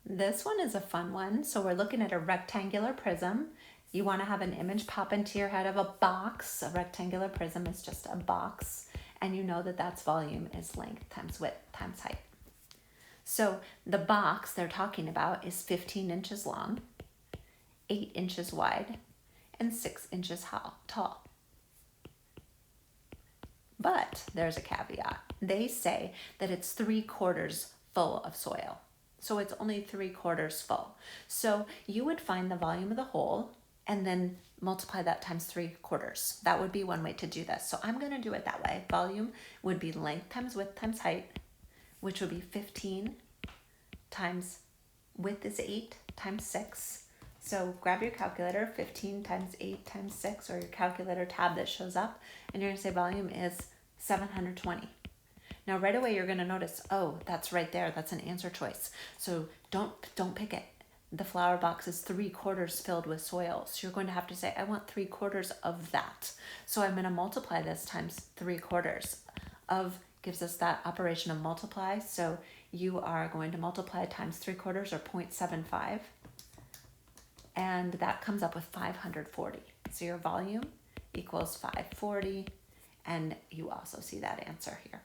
This one is a fun one. So we're looking at a rectangular prism. You want to have an image pop into your head of a box. A rectangular prism is just a box. And you know that that's volume is length times width times height. So the box they're talking about is 15 inches long, 8 inches wide, and 6 inches tall. But there's a caveat. They say that it's 3/4 full of soil. So it's only 3/4 full. So you would find the volume of the whole and then multiply that times 3/4. That would be one way to do this. So I'm going to do it that way. Volume would be length times width times height, which would be 15 times width is 8 times 6. So grab your calculator, 15 times 8 times 6, or your calculator tab that shows up, and you're going to say volume is 720. Now right away you're going to notice, oh, that's right there. That's an answer choice. So don't pick it. The flower box is 3/4 filled with soil. So you're going to have to say, I want 3/4 of that. So I'm going to multiply this times 3/4 of gives us that operation of multiply. So you are going to multiply times 3/4 or 0.75. And that comes up with 540. So your volume equals 540. And you also see that answer here.